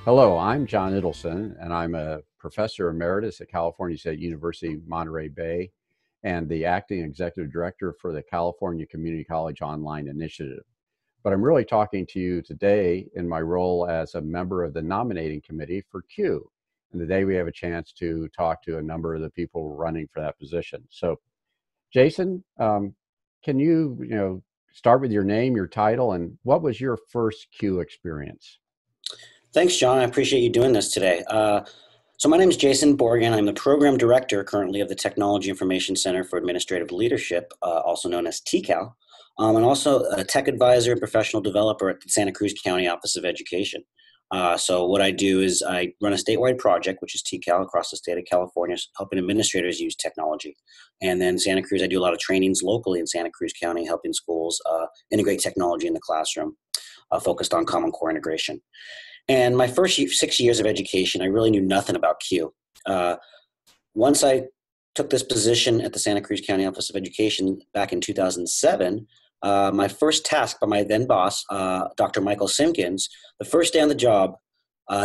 Hello, I'm John Idelson, and I'm a professor emeritus at California State University, Monterey Bay, and the acting executive director for the California Community College Online Initiative. But I'm really talking to you today in my role as a member of the nominating committee for Q. And today we have a chance to talk to a number of the people running for that position. So, Jason, can you start with your name, your title, and what was your first Q experience? Thanks, John. I appreciate you doing this today. So my name is Jason Borgen. I'm the program director currently of the Technology Information Center for Administrative Leadership, also known as TICAL, and also a tech advisor and professional developer at the Santa Cruz County Office of Education. So what I do is I run a statewide project, which is TICAL, across the state of California, helping administrators use technology. And then Santa Cruz, I do a lot of trainings locally in Santa Cruz County, helping schools integrate technology in the classroom, focused on Common Core integration. And my first 6 years of education, I really knew nothing about Q. Once I took this position at the Santa Cruz County Office of Education back in 2007, my first task by my then boss, Dr. Michael Simpkins, the first day on the job,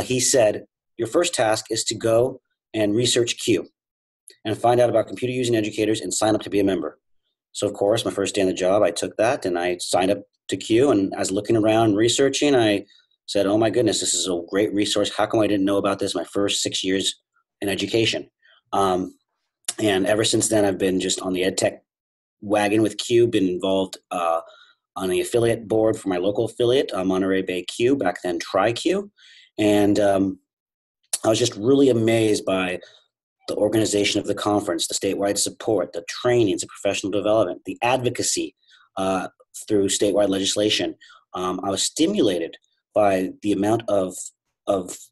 he said, your first task is to go and research Q and find out about computer using educators and sign up to be a member. So of course, my first day on the job, I took that and I signed up to Q, and as looking around and researching, I said, oh my goodness, this is a great resource. How come I didn't know about this my first 6 years in education? And ever since then, I've been just on the ed tech wagon with Q, been involved on the affiliate board for my local affiliate, Monterey Bay Q, back then TriQ. And I was just really amazed by the organization of the conference, the statewide support, the trainings, the professional development, the advocacy through statewide legislation. I was stimulated by the amount of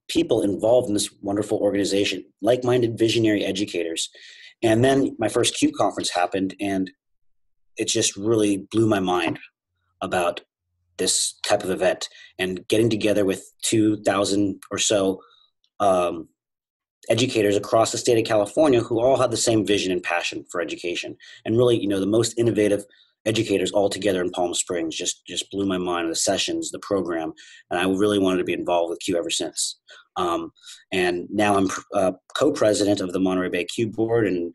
people involved in this wonderful organization, like-minded visionary educators. And then my first Q conference happened, and it just really blew my mind about this type of event and getting together with 2,000 or so educators across the state of California who all have the same vision and passion for education. And really, the most innovative educators all together in Palm Springs just blew my mind. The sessions, the program, and I really wanted to be involved with Q ever since. And now I'm co-president of the Monterey Bay Q board, and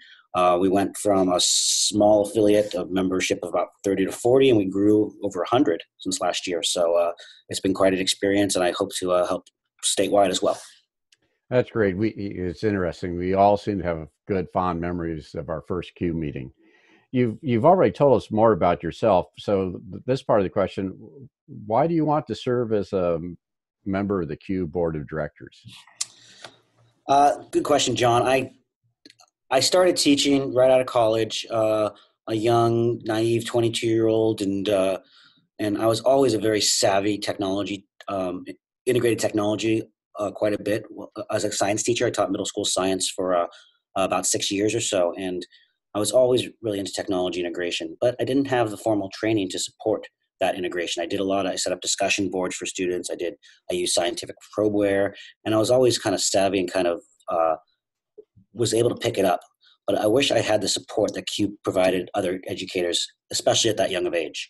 we went from a small affiliate of membership of about 30 to 40, and we grew over 100 since last year. So it's been quite an experience, and I hope to help statewide as well. That's great. It's interesting. We all seem to have good, fond memories of our first Q meeting. You've already told us more about yourself. So this part of the question, why do you want to serve as a member of the Q Board of Directors? Good question, John. I started teaching right out of college, a young, naive 22-year-old, and I was always a very savvy technology, integrated technology quite a bit. As a science teacher, I taught middle school science for about 6 years or so, and I was always really into technology integration, but I didn't have the formal training to support that integration. I set up discussion boards for students. I used scientific probeware, and I was always kind of savvy and kind of was able to pick it up. But I wish I had the support that Q provided other educators, especially at that young of age.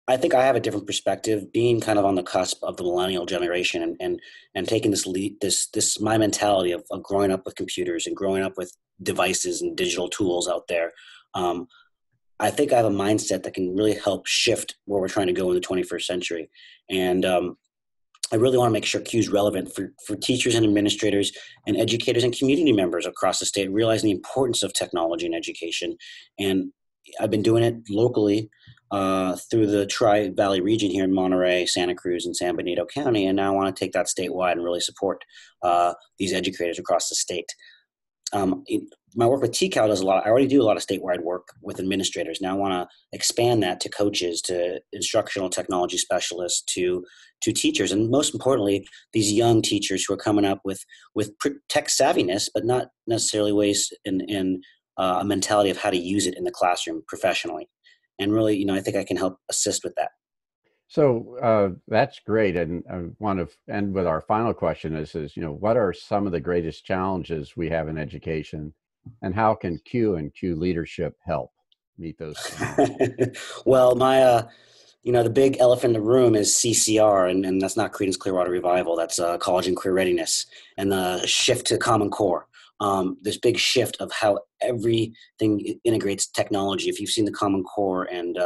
I think I have a different perspective, being kind of on the cusp of the millennial generation and taking this my mentality of growing up with computers and growing up with devices and digital tools out there. I think I have a mindset that can really help shift where we're trying to go in the 21st century. And I really want to make sure Q is relevant for teachers and administrators and educators and community members across the state, realizing the importance of technology in education. And I've been doing it locally through the Tri-Valley region here in Monterey, Santa Cruz, and San Benito County, and now I want to take that statewide and really support these educators across the state. My work with TCAL does a lot. I already do a lot of statewide work with administrators. Now I want to expand that to coaches, to instructional technology specialists, to teachers, and most importantly, these young teachers who are coming up with tech savviness, but not necessarily ways in a mentality of how to use it in the classroom professionally. And really, I think I can help assist with that. So that's great. And I want to end with our final question is, what are some of the greatest challenges we have in education, and how can Q and Q leadership help meet those challenges? Well, The big elephant in the room is CCR, and that's not Creedence Clearwater Revival. That's College and Career Readiness and the shift to Common Core. This big shift of how everything integrates technology. If you've seen the Common Core and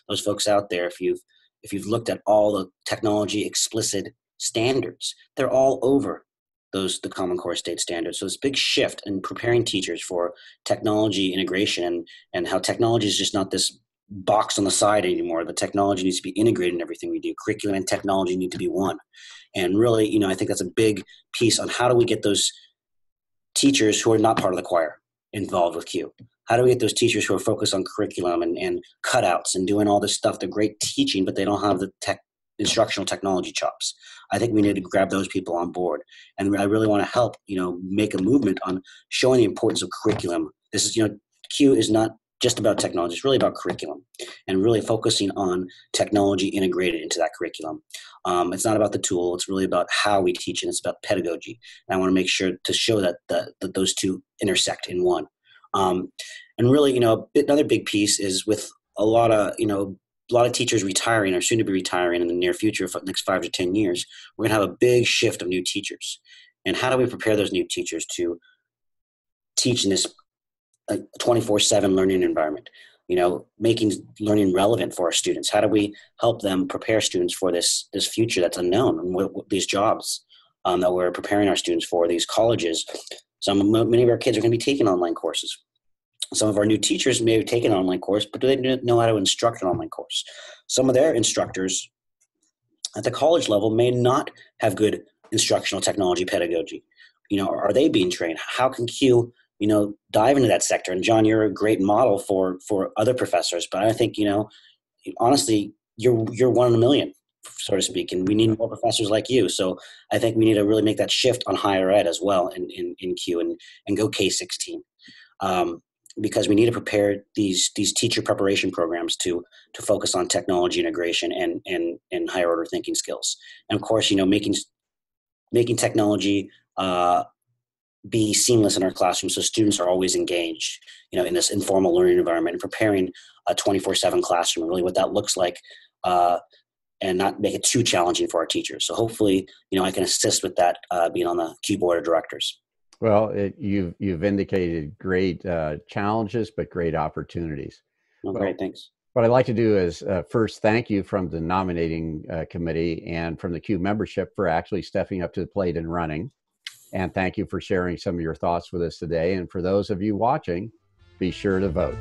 those folks out there, if you've looked at all the technology explicit standards, they're all over the Common Core state standards. So this big shift in preparing teachers for technology integration and how technology is just not this box on the side anymore. The technology needs to be integrated in everything we do. Curriculum and technology need to be one. And really, I think that's a big piece on how do we get those teachers who are not part of the choir involved with Q? How do we get those teachers who are focused on curriculum and cutouts and doing all this stuff? They're great teaching, but they don't have the instructional technology chops. I think we need to grab those people on board. And I really want to help, make a movement on showing the importance of curriculum. This is, Q is not just about technology. It's really about curriculum and really focusing on technology integrated into that curriculum. It's not about the tool. It's really about how we teach, and it's about pedagogy. And I want to make sure to show that those two intersect in one. And really, another big piece is with a lot of teachers retiring or soon to be retiring in the near future for the next 5 to 10 years, we're going to have a big shift of new teachers. And how do we prepare those new teachers to teach in this 24/7 learning environment, making learning relevant for our students? How do we help them prepare students for this future that's unknown, and what these jobs that we're preparing our students for, these colleges? Many of our kids are going to be taking online courses. Some of our new teachers may have taken an online course, but do they know how to instruct an online course? Some of their instructors at the college level may not have good instructional technology pedagogy. Are they being trained? How can Q dive into that sector? And John, you're a great model for other professors, but I think, honestly, you're one in a million, so to speak, and we need more professors like you. So I think we need to really make that shift on higher ed as well in Q and go K-16. Because we need to prepare these teacher preparation programs to focus on technology integration and higher order thinking skills. And of course, making technology be seamless in our classroom so students are always engaged, in this informal learning environment, and preparing a 24/7 classroom, really what that looks like, and not make it too challenging for our teachers. So hopefully, I can assist with that, being on the Q board of directors. Well, you've indicated great challenges, but great opportunities. Oh, great, thanks. What I'd like to do is first thank you from the nominating committee and from the Q membership for actually stepping up to the plate and running. And thank you for sharing some of your thoughts with us today. And for those of you watching, be sure to vote.